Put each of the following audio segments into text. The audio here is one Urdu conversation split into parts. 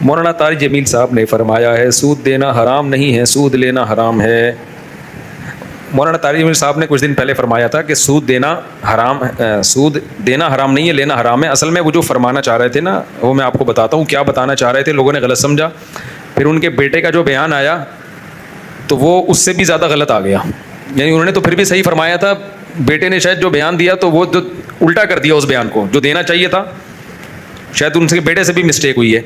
مولانا طارق جمیل صاحب نے فرمایا ہے سود دینا حرام نہیں ہے، سود لینا حرام ہے۔ مولانا طارق جمیل صاحب نے کچھ دن پہلے فرمایا تھا کہ سود دینا حرام نہیں ہے، لینا حرام ہے۔ اصل میں وہ جو فرمانا چاہ رہے تھے نا، وہ میں آپ کو بتاتا ہوں کیا بتانا چاہ رہے تھے، لوگوں نے غلط سمجھا۔ پھر ان کے بیٹے کا جو بیان آیا تو وہ اس سے بھی زیادہ غلط آ گیا، یعنی انہوں نے تو پھر بھی صحیح فرمایا تھا، بیٹے نے شاید جو بیان دیا تو وہ الٹا کر دیا اس بیان کو جو دینا چاہیے تھا، شاید ان کے بیٹے سے بھی مسٹیک ہوئی ہے۔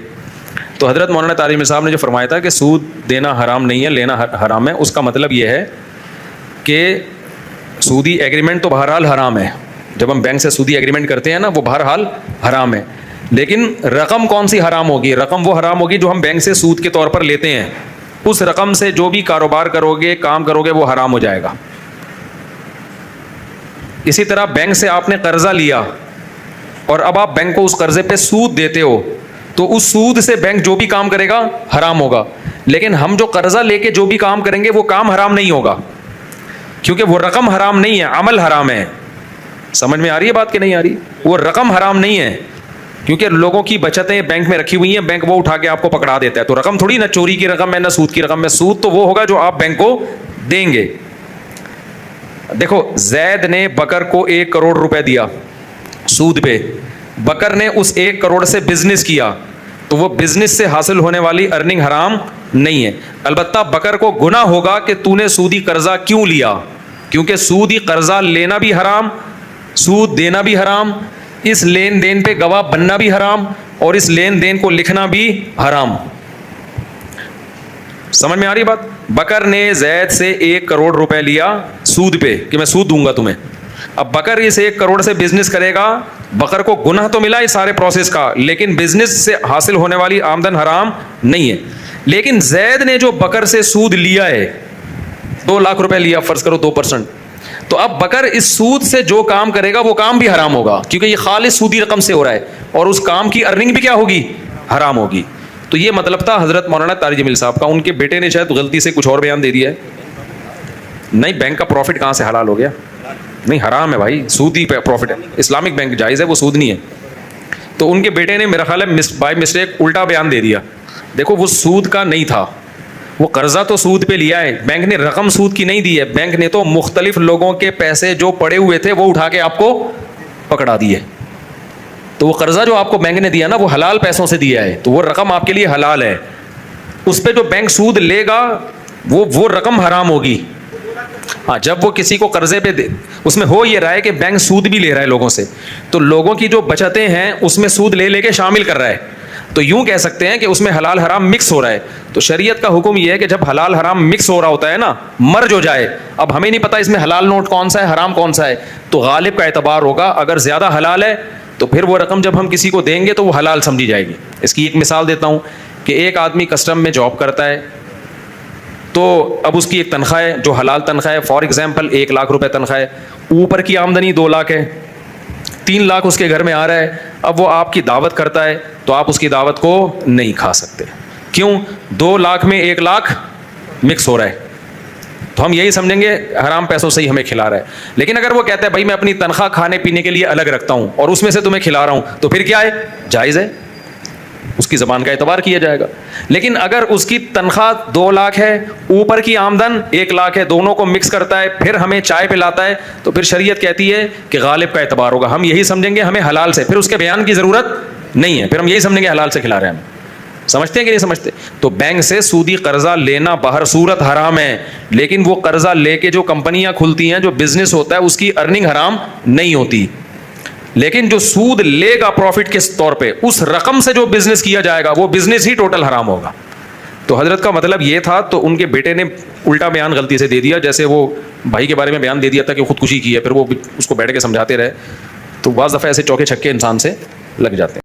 تو حضرت مولانا طارق جمیل صاحب نے جو فرمایا تھا کہ سود دینا حرام نہیں ہے، لینا حرام ہے، اس کا مطلب یہ ہے کہ سودی ایگریمنٹ تو بہرحال حرام ہے، جب ہم بینک سے سودی ایگریمنٹ کرتے ہیں نا وہ بہرحال حرام ہے، لیکن رقم کون سی حرام ہوگی؟ رقم وہ حرام ہوگی جو ہم بینک سے سود کے طور پر لیتے ہیں، اس رقم سے جو بھی کاروبار کرو گے، کام کرو گے، وہ حرام ہو جائے گا۔ اسی طرح بینک سے آپ نے قرضہ لیا اور اب آپ بینک کو اس قرضے پہ سود دیتے ہو تو اس سود سے بینک جو بھی کام کرے گا حرام ہوگا، لیکن ہم جو قرضہ لے کے جو بھی کام کریں گے وہ کام حرام نہیں ہوگا، کیونکہ وہ رقم حرام نہیں ہے، عمل حرام ہے۔ سمجھ میں آ رہی ہے بات کہ نہیں آ رہی؟ وہ رقم حرام نہیں ہے، کیونکہ لوگوں کی بچتیں بینک میں رکھی ہوئی ہیں، بینک وہ اٹھا کے آپ کو پکڑا دیتا ہے، تو رقم تھوڑی نہ چوری کی رقم ہے نہ سود کی رقم ہے، سود تو وہ ہوگا جو آپ بینک کو دیں گے۔ دیکھو زید نے بکر کو 1 کروڑ روپے دیا سود پہ، بکر نے اس 1 کروڑ سے بزنس کیا، تو وہ بزنس سے حاصل ہونے والی ارننگ حرام نہیں ہے، البتہ بکر کو گناہ ہوگا کہ تو نے سودی قرضہ کیوں لیا، کیونکہ سودی قرضہ لینا بھی حرام، سود دینا بھی حرام، اس لین دین پہ گواہ بننا بھی حرام، اور اس لین دین کو لکھنا بھی حرام۔ سمجھ میں آ رہی بات؟ بکر نے زید سے 1 کروڑ روپے لیا سود پہ کہ میں سود دوں گا تمہیں، اب بکر اس 1 کروڑ سے بزنس کرے گا، بکر کو گناہ تو ملا اس سارے پروسیس کا، لیکن بزنس سے حاصل ہونے والی آمدن حرام نہیں ہے۔ لیکن زید نے جو بکر سے سود لیا ہے 2 لاکھ روپے لیا، فرض کرو 2%، تو اب بکر اس سود سے جو کام کرے گا وہ کام بھی حرام ہوگا، کیونکہ یہ خالص سودی رقم سے ہو رہا ہے، اور اس کام کی ارننگ بھی کیا ہوگی؟ حرام ہوگی۔ تو یہ مطلب تھا حضرت مولانا طارق جمیل صاحب کا۔ ان کے بیٹے نے شاید غلطی سے کچھ اور بیان دے دیا ہے۔ نہیں، بینک کا پروفٹ کہاں سے حلال ہو گیا؟ نہیں، حرام ہے بھائی، سودی پروفٹ ہے، اسلامک بینک جائز ہے، وہ سود نہیں ہے۔ تو ان کے بیٹے نے میرا خیال ہے بائی مسٹیک الٹا بیان دے دیا۔ دیکھو وہ سود کا نہیں تھا، وہ قرضہ تو سود پہ لیا ہے، بینک نے رقم سود کی نہیں دی ہے، بینک نے تو مختلف لوگوں کے پیسے جو پڑے ہوئے تھے وہ اٹھا کے آپ کو پکڑا دیے، تو وہ قرضہ جو آپ کو بینک نے دیا نا وہ حلال پیسوں سے دیا ہے، تو وہ رقم آپ کے لیے حلال ہے، اس پہ جو بینک سود لے گا وہ رقم حرام ہوگی۔ ہاں، جب وہ کسی کو قرضے پہ دے، اس میں ہو یہ رہا ہے کہ بینک سود بھی لے رہا ہے لوگوں سے، تو لوگوں کی جو بچتیں ہیں اس میں سود لے کے شامل کر رہا ہے، تو یوں کہہ سکتے ہیں کہ اس میں حلال حرام مکس ہو رہا ہے۔ تو شریعت کا حکم یہ ہے کہ جب حلال حرام مکس ہو رہا ہوتا ہے نا، مرج ہو جائے، اب ہمیں نہیں پتا اس میں حلال نوٹ کون سا ہے حرام کون سا ہے، تو غالب کا اعتبار ہوگا، اگر زیادہ حلال ہے تو پھر وہ رقم جب ہم کسی کو دیں گے تو وہ حلال سمجھی جائے گی۔ اس کی ایک مثال دیتا ہوں کہ ایک آدمی کسٹم میں جاب کرتا ہے، تو اب اس کی ایک تنخواہ ہے جو حلال تنخواہ ہے، فار ایگزامپل 1 لاکھ روپے تنخواہ ہے، اوپر کی آمدنی 2 لاکھ ہے، 3 لاکھ اس کے گھر میں آ رہا ہے، اب وہ آپ کی دعوت کرتا ہے تو آپ اس کی دعوت کو نہیں کھا سکتے، کیوں؟ 2 لاکھ میں 1 لاکھ مکس ہو رہا ہے، تو ہم یہی سمجھیں گے حرام پیسوں سے ہی ہمیں کھلا رہا ہے۔ لیکن اگر وہ کہتا ہے بھائی میں اپنی تنخواہ کھانے پینے کے لیے الگ رکھتا ہوں اور اس میں سے تمہیں کھلا رہا ہوں، تو پھر کیا ہے؟ جائز ہے، اس کی زبان کا اعتبار کیا جائے گا۔ لیکن اگر اس کی تنخواہ 2 لاکھ ہے، اوپر کی آمدن 1 لاکھ ہے، دونوں کو مکس کرتا ہے، پھر ہمیں چائے پلاتا ہے، تو پھر شریعت کہتی ہے کہ غالب کا اعتبار ہوگا، ہم یہی سمجھیں گے ہمیں حلال سے، پھر اس کے بیان کی ضرورت نہیں ہے، پھر ہم یہی سمجھیں گے حلال سے کھلا رہے ہیں ہم۔ سمجھتے ہیں کہ نہیں سمجھتے؟ تو بینک سے سودی قرضہ لینا باہر صورت حرام ہے، لیکن وہ قرضہ لے کے جو کمپنیاں کھلتی ہیں، جو بزنس ہوتا ہے، اس کی ارننگ حرام نہیں ہوتی، لیکن جو سود لے گا پروفٹ کے طور پہ، اس رقم سے جو بزنس کیا جائے گا وہ بزنس ہی ٹوٹل حرام ہوگا۔ تو حضرت کا مطلب یہ تھا، تو ان کے بیٹے نے الٹا بیان غلطی سے دے دیا، جیسے وہ بھائی کے بارے میں بیان دے دیا تھا کہ خودکشی کی ہے، پھر وہ اس کو بیٹھ کے سمجھاتے رہے، تو بعض دفعہ ایسے چوکے چھکے انسان سے لگ جاتے ہیں۔